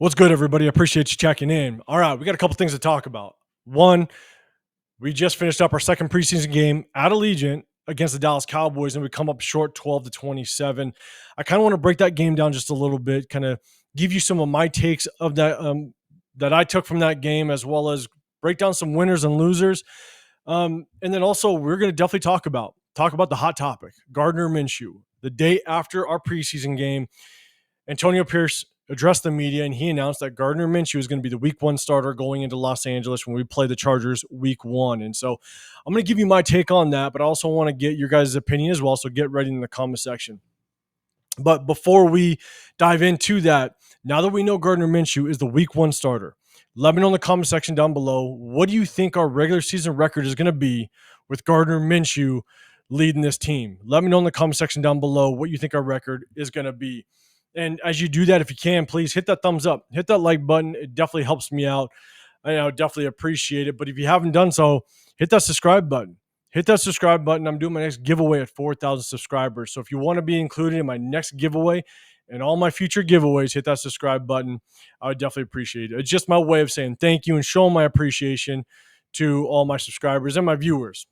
What's good, everybody? I appreciate you checking in. All right, we got a couple things to talk about. One, we just finished up our second preseason game at Allegiant against the Dallas Cowboys, and we come up short 12-27. I kind of want to break that game down just a little bit, kind of give you some of my takes of that that I took from that game, as well as break down some winners and losers. And then also we're going to definitely talk about the hot topic, Gardner Minshew. The day after our preseason game, Antonio Pierce addressed the media and he announced that Gardner Minshew is going to be the week one starter going into Los Angeles when we play the Chargers week one. And so I'm going to give you my take on that, but I also want to get your guys' opinion as well. So get ready in the comment section. But before we dive into that, now that we know Gardner Minshew is the week one starter, let me know in the comment section down below, what do you think our regular season record is going to be with Gardner Minshew leading this team? Let me know in the comment section down below what you think our record is going to be. And as you do that, if you can, please hit that thumbs up, hit that like button. It definitely helps me out. I would definitely appreciate it. But if you haven't done so, hit that subscribe button. Hit that subscribe button. I'm doing my next giveaway at 4,000 subscribers. So if you want to be included in my next giveaway and all my future giveaways, hit that subscribe button. I would definitely appreciate it. It's just my way of saying thank you and showing my appreciation to all my subscribers and my viewers.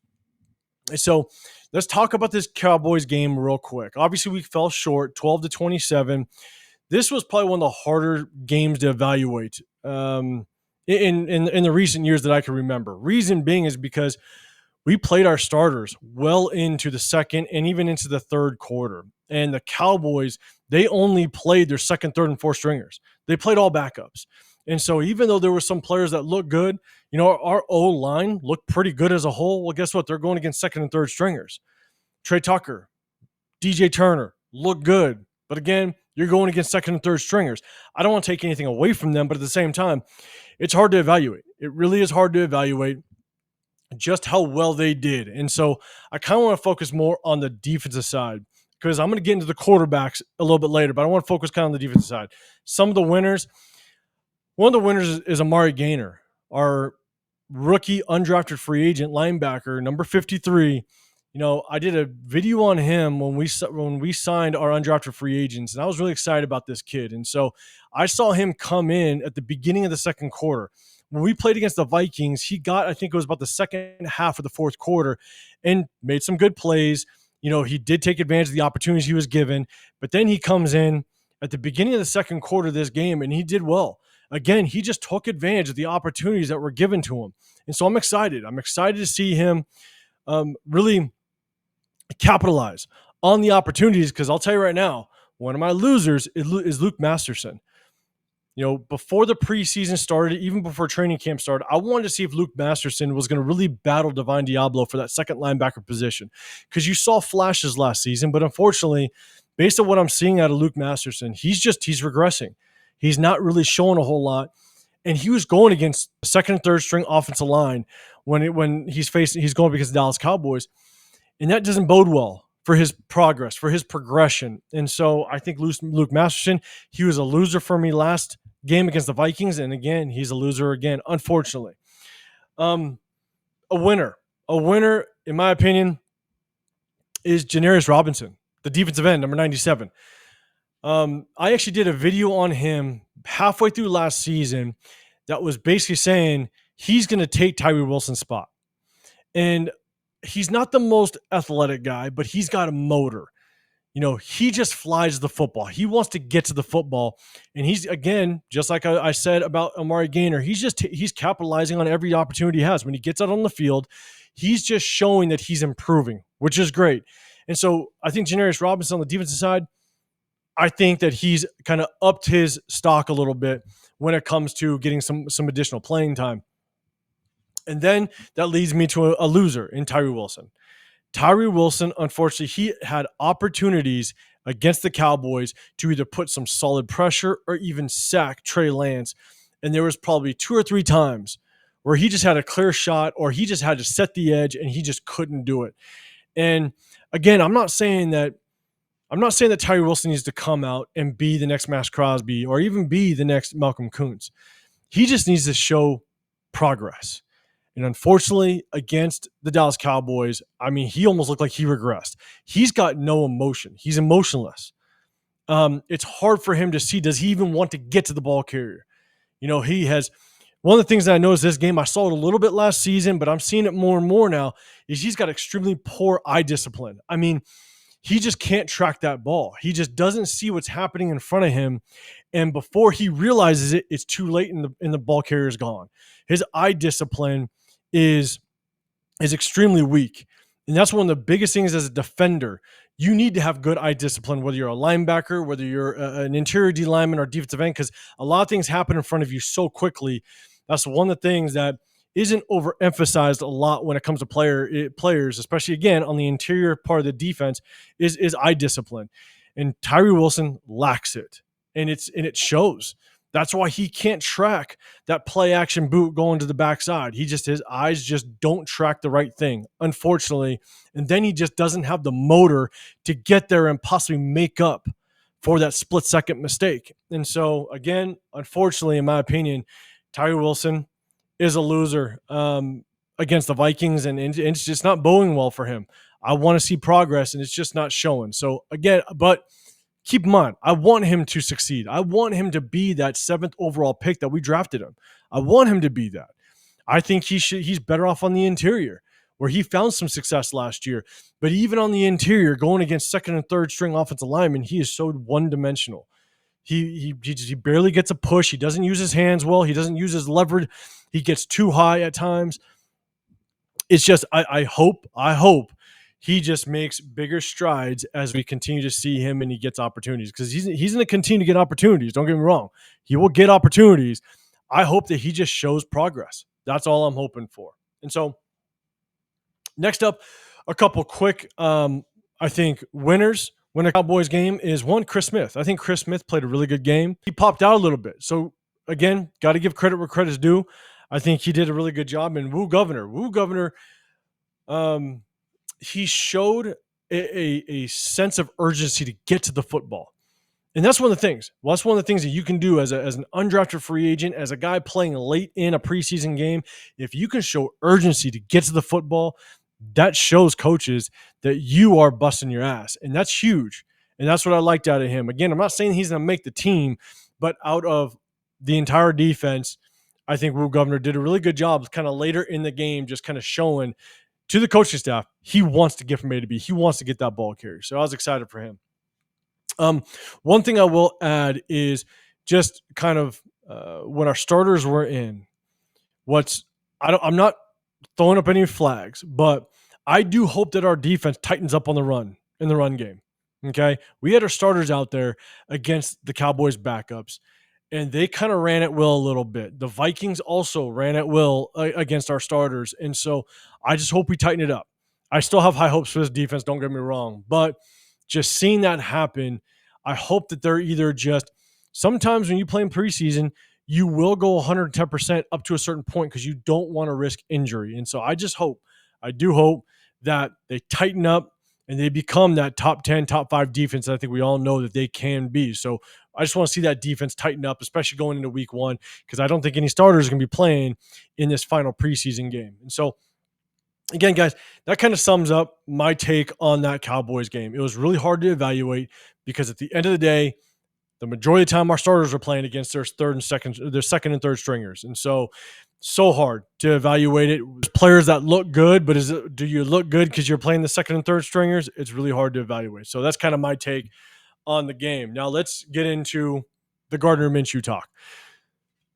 So let's talk about this Cowboys game real quick. Obviously, we fell short, 12-27. This was probably one of the harder games to evaluate in the recent years that I can remember. Reason being is because we played our starters well into the second and even into the third quarter. And the Cowboys, they only played their second, third, and fourth stringers. They played all backups. And so even though there were some players that looked good, our O-line looked pretty good as a whole. Well, guess what? They're going against second and third stringers. Trey Tucker, DJ Turner look good. But again, you're going against second and third stringers. I don't want to take anything away from them, but at the same time, it's hard to evaluate. It really is hard to evaluate just how well they did. And so I kind of want to focus more on the defensive side because I'm going to get into the quarterbacks a little bit later, but I want to focus kind of on the defensive side. Some of the winners, one of the winners is Amari Gaynor, our rookie undrafted free agent linebacker, number 53. I did a video on him when we signed our undrafted free agents, and I was really excited about this kid. And so I saw him come in at the beginning of the second quarter. When we played against the Vikings, he got, I think it was about the second half of the fourth quarter, and made some good plays. He did take advantage of the opportunities he was given, but then he comes in at the beginning of the second quarter of this game, and he did well. Again, he just took advantage of the opportunities that were given to him. And so I'm excited. I'm excited to see him really capitalize on the opportunities, because I'll tell you right now, one of my losers is Luke Masterson. Before the preseason started, even before training camp started, I wanted to see if Luke Masterson was going to really battle Divine Diablo for that second linebacker position, because you saw flashes last season, but unfortunately, based on what I'm seeing out of Luke Masterson, he's regressing. He's not really showing a whole lot, and he was going against second and third string offensive line when he's going against the Dallas Cowboys, and that doesn't bode well for his progress, for his progression. And so I think Luke Masterson, he was a loser for me last game against the Vikings, and again, he's a loser again, unfortunately. A winner, in my opinion, is Janarius Robinson, the defensive end, number 97. I actually did a video on him halfway through last season that was basically saying he's going to take Tyree Wilson's spot. And he's not the most athletic guy, but he's got a motor. He just flies the football. He wants to get to the football. And he's, again, just like I said about Amari Gaynor, he's capitalizing on every opportunity he has. When he gets out on the field, he's just showing that he's improving, which is great. And so I think Janarius Robinson on the defensive side, I think that he's kind of upped his stock a little bit when it comes to getting some additional playing time. And then that leads me to a loser in Tyree Wilson. Tyree Wilson, unfortunately, he had opportunities against the Cowboys to either put some solid pressure or even sack Trey Lance. And there was probably 2 or 3 times where he just had a clear shot or he just had to set the edge and he just couldn't do it. And again, I'm not saying that Tyree Wilson needs to come out and be the next Max Crosby or even be the next Malcolm Kuntz. He just needs to show progress. And unfortunately, against the Dallas Cowboys, he almost looked like he regressed. He's got no emotion. He's emotionless. it's hard for him to see, does he even want to get to the ball carrier? He has one of the things that I noticed this game, I saw it a little bit last season, but I'm seeing it more and more now, is he's got extremely poor eye discipline. I mean, he just can't track that ball. He just doesn't see what's happening in front of him. And before he realizes it, it's too late and the ball carrier is gone. His eye discipline is extremely weak. And that's one of the biggest things as a defender. You need to have good eye discipline, whether you're a linebacker, whether you're an interior D lineman or defensive end, because a lot of things happen in front of you so quickly. That's one of the things that isn't overemphasized a lot when it comes to players, especially again on the interior part of the defense, is eye discipline. And Tyree Wilson lacks it, and it shows. That's why he can't track that play action boot going to the backside. His eyes just don't track the right thing, unfortunately. And then he just doesn't have the motor to get there and possibly make up for that split second mistake. And so, again, unfortunately, in my opinion, Tyree Wilson is a loser against the Vikings, and it's just not boding well for him. I want to see progress, and it's just not showing. So, again, but keep in mind, I want him to succeed. I want him to be that 7th overall pick that we drafted him. I want him to be that. I think he's better off on the interior, where he found some success last year. But even on the interior, going against second and third string offensive linemen, he is so one-dimensional. He barely gets a push. He doesn't use his hands well. He doesn't use his leverage. He gets too high at times. It's just I hope he just makes bigger strides as we continue to see him and he gets opportunities, because he's going to continue to get opportunities. Don't get me wrong. He will get opportunities. I hope that he just shows progress. That's all I'm hoping for. And so next up, a couple quick, I think, winners when a Cowboys game is one, Chris Smith. I think Chris Smith played a really good game. He popped out a little bit. So again, got to give credit where credit's due. I think he did a really good job. And Woo Governor, he showed a sense of urgency to get to the football. And that's one of the things. Well, that's one of the things that you can do as an undrafted free agent, as a guy playing late in a preseason game. If you can show urgency to get to the football, that shows coaches that you are busting your ass. And that's huge. And that's what I liked out of him. Again, I'm not saying he's going to make the team, but out of the entire defense, I think Woo Governor did a really good job kind of later in the game, just kind of showing to the coaching staff he wants to get from A to B. He wants to get that ball carrier. So I was excited for him. One thing I will add is just kind of when our starters were in, I'm not throwing up any flags, but I do hope that our defense tightens up on the run in the run game. Okay. We had our starters out there against the Cowboys backups, and they kind of ran at will a little bit. The Vikings also ran at will against our starters. And so I just hope we tighten it up. I still have high hopes for this defense, don't get me wrong, but just seeing that happen, I hope that they're either just sometimes when you play in preseason, you will go 110% up to a certain point because you don't want to risk injury. And so I do hope that they tighten up and they become that top 10, top 5 defense that I think we all know that they can be. So I just want to see that defense tighten up, especially going into week 1, because I don't think any starters are going to be playing in this final preseason game. And so, again, guys, that kind of sums up my take on that Cowboys game. It was really hard to evaluate because at the end of the day, the majority of the time our starters are playing against their second and third stringers. And so hard to evaluate it. There's players that look good, but do you look good because you're playing the second and third stringers? It's really hard to evaluate. So that's kind of my take on the game. Now let's get into the Gardner Minshew talk.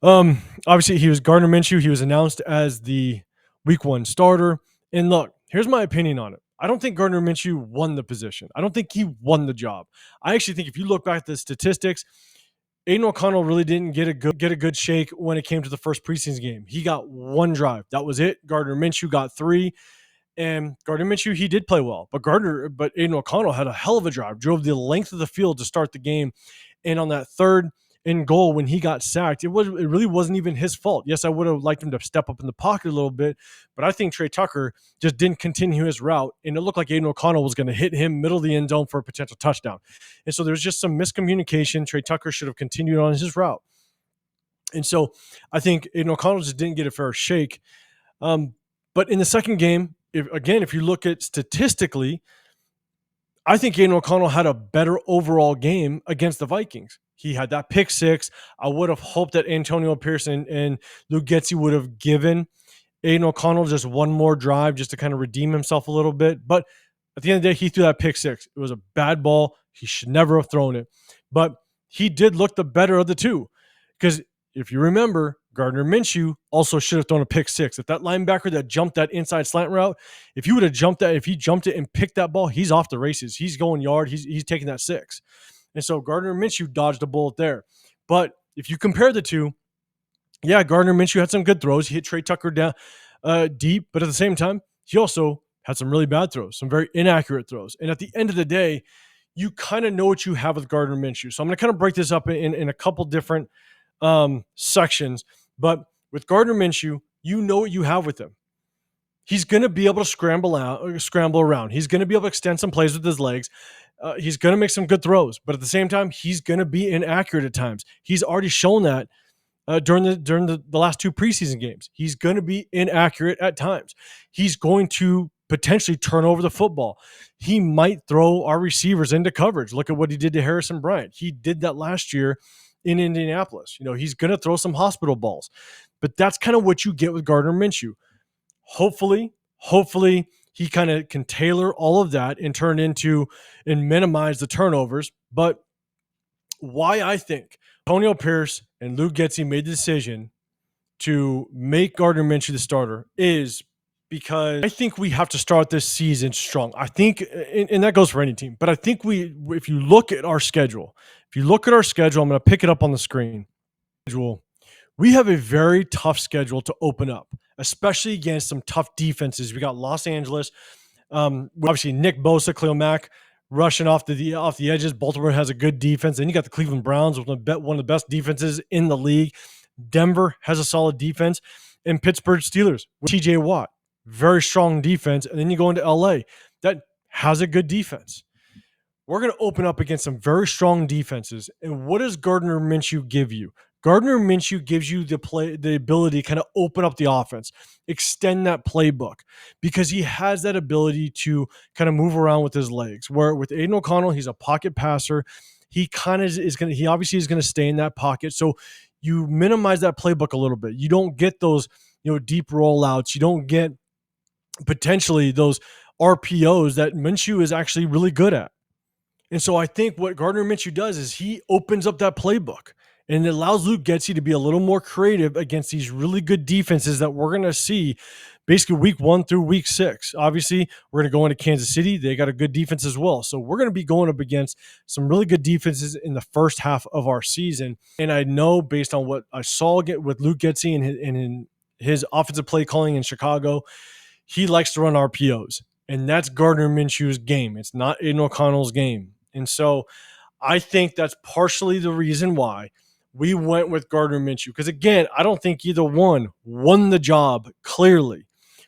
Obviously he was Gardner Minshew. He was announced as the week 1 starter. And look, here's my opinion on it. I don't think Gardner Minshew won the position. I don't think he won the job. I actually think if you look back at the statistics, Aiden O'Connell really didn't get a good shake when it came to the first preseason game. He got 1 drive. That was it. Gardner Minshew got 3. And Gardner Minshew, he did play well. But Aiden O'Connell had a hell of a drive, drove the length of the field to start the game. And on that 3rd and goal when he got sacked, it really wasn't even his fault. Yes, I would have liked him to step up in the pocket a little bit, but I think Trey Tucker just didn't continue his route, and it looked like Aiden O'Connell was going to hit him middle of the end zone for a potential touchdown. And so there's just some miscommunication. Trey Tucker should have continued on his route. And so I think Aiden O'Connell just didn't get a fair shake. But in the second game, if you look at statistically, I think Aiden O'Connell had a better overall game against the Vikings. He had that pick six. I would have hoped that Antonio Pearson and Luke Getsy would have given Aiden O'Connell just one more drive just to kind of redeem himself a little bit. But at the end of the day, he threw that pick six. It was a bad ball. He should never have thrown it. But he did look the better of the two. Because if you remember, Gardner Minshew also should have thrown a pick six. If that linebacker that jumped that inside slant route, if he would have jumped that, if he jumped it and picked that ball, he's off the races. He's going yard. He's taking that six. And so Gardner Minshew dodged a bullet there. But if you compare the two, yeah, Gardner Minshew had some good throws. He hit Trey Tucker down deep, but at the same time, he also had some really bad throws, some very inaccurate throws. And at the end of the day, you kind of know what you have with Gardner Minshew. So I'm going to kind of break this up in a couple different sections. But with Gardner Minshew, you know what you have with him. He's going to be able to scramble around. He's going to be able to extend some plays with his legs. He's going to make some good throws, but at the same time, he's going to be inaccurate at times. He's already shown that during the last two preseason games. He's going to be inaccurate at times. He's going to potentially turn over the football. He might throw our receivers into coverage. Look at what he did to Harrison Bryant. He did that last year in Indianapolis. He's going to throw some hospital balls, but that's kind of what you get with Gardner Minshew. Hopefully he kind of can tailor all of that and turn into and minimize the turnovers. But why I think Antonio Pierce and Luke Getsy made the decision to make Gardner Minshew the starter is because I think we have to start this season strong. I think, and that goes for any team, but I think if you look at our schedule, I'm going to pick it up on the screen. We have a very tough schedule to open up, especially against some tough defenses. We got Los Angeles, obviously Nick Bosa, Khalil Mack rushing off the edges. Baltimore has a good defense. Then you got the Cleveland Browns with one of the best defenses in the league. Denver has a solid defense, and Pittsburgh Steelers with TJ Watt, very strong defense. And then you go into LA that has a good defense. We're going to open up against some very strong defenses. And what does Gardner Minshew give you? Gardner Minshew gives you the ability to kind of open up the offense, extend that playbook, because he has that ability to kind of move around with his legs. Where with Aiden O'Connell, he's a pocket passer. He obviously is going to stay in that pocket. So you minimize that playbook a little bit. You don't get those, deep rollouts. You don't get potentially those RPOs that Minshew is actually really good at. And so I think what Gardner Minshew does is he opens up that playbook. And it allows Luke Getsy to be a little more creative against these really good defenses that we're going to see basically week 1 through week 6. Obviously, we're going to go into Kansas City. They got a good defense as well. So we're going to be going up against some really good defenses in the first half of our season. And I know based on what I saw with Luke Getsy and his offensive play calling in Chicago, he likes to run RPOs. And that's Gardner Minshew's game. It's not Aiden O'Connell's game. And so I think that's partially the reason why we went with Gardner Minshew. Because again, I don't think either one won the job clearly.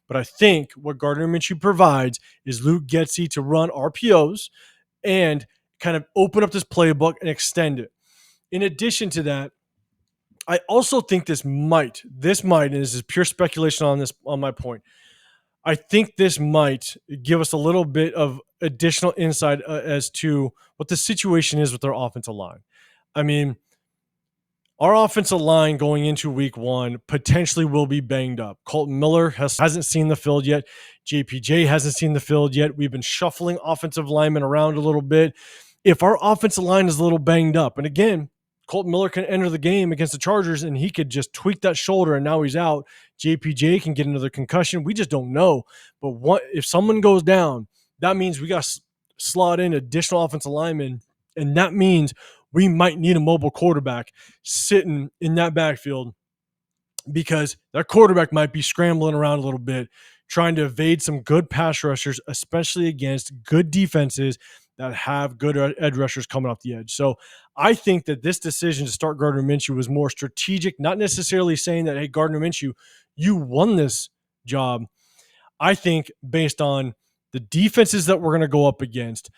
But I think what Gardner Minshew provides is Luke Getsy to run RPOs and kind of open up this playbook and extend it. In addition to that, I also think this might, and this is pure speculation on my point, I think this might give us a little bit of additional insight as to what the situation is with our offensive line. I mean, our offensive line going into week 1 potentially will be banged up. Colton Miller hasn't seen the field yet. JPJ hasn't seen the field yet. We've been shuffling offensive linemen around a little bit. If our offensive line is a little banged up, and again, Colton Miller can enter the game against the Chargers and he could just tweak that shoulder and now he's out. JPJ can get another concussion. We just don't know. But if someone goes down, that means we got to slot in additional offensive linemen, and that means we might need a mobile quarterback sitting in that backfield because that quarterback might be scrambling around a little bit, trying to evade some good pass rushers, especially against good defenses that have good edge rushers coming off the edge. So I think that this decision to start Gardner Minshew was more strategic, not necessarily saying that, hey, Gardner Minshew, you won this job. I think based on the defenses that we're going to go up against,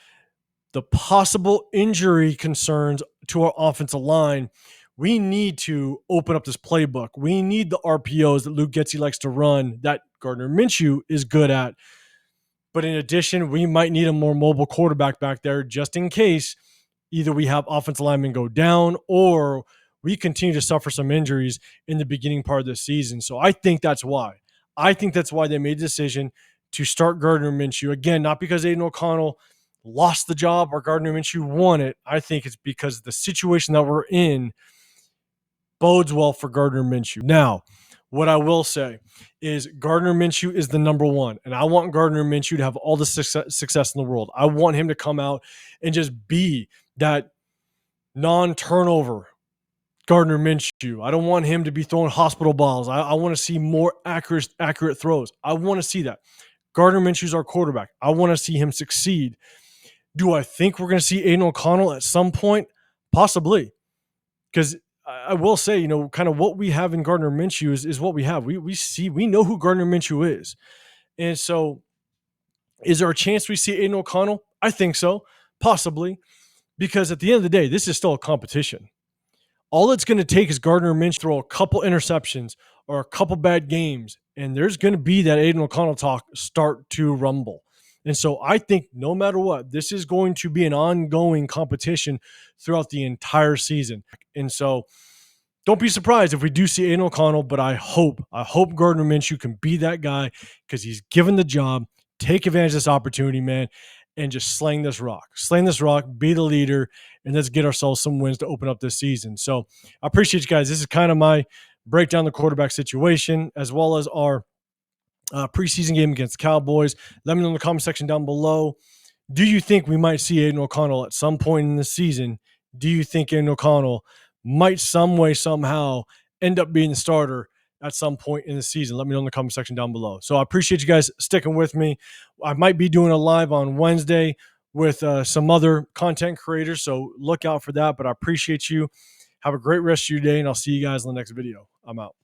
the possible injury concerns to our offensive line, we need to open up this playbook. We need the RPOs that Luke Getsy likes to run, that Gardner Minshew is good at. But in addition, we might need a more mobile quarterback back there just in case either we have offensive linemen go down or we continue to suffer some injuries in the beginning part of the season. So I think that's why. I think that's why they made the decision to start Gardner Minshew. Again, not because Aiden O'Connell lost the job or Gardner Minshew won it. I think it's because the situation that we're in bodes well for Gardner Minshew. Now, what I will say is Gardner Minshew is the number one, and I want Gardner Minshew to have all the success in the world. I want him to come out and just be that non-turnover Gardner Minshew. I don't want him to be throwing hospital balls. I want to see more accurate throws. I want to see that. Gardner Minshew's our quarterback. I want to see him succeed. Do I think we're going to see Aiden O'Connell at some point? Possibly. Because I will say, kind of what we have in Gardner Minshew is what we have. We know who Gardner Minshew is. And so is there a chance we see Aiden O'Connell? I think so. Possibly. Because at the end of the day, this is still a competition. All it's going to take is Gardner Minshew throw a couple interceptions or a couple bad games, and there's going to be that Aiden O'Connell talk start to rumble. And so I think no matter what, this is going to be an ongoing competition throughout the entire season. And so don't be surprised if we do see Aiden O'Connell, but I hope Gardner Minshew can be that guy because he's given the job. Take advantage of this opportunity, man, and just sling this rock, be the leader, and let's get ourselves some wins to open up this season. So I appreciate you guys. This is kind of my breakdown the quarterback situation as well as our preseason game against the Cowboys. Let me know in the comment section down below. Do you think we might see Aiden O'Connell at some point in the season? Do you think Aiden O'Connell might some way, somehow end up being the starter at some point in the season? Let me know in the comment section down below. So I appreciate you guys sticking with me. I might be doing a live on Wednesday with some other content creators, so look out for that. But I appreciate you. Have a great rest of your day, and I'll see you guys in the next video. I'm out.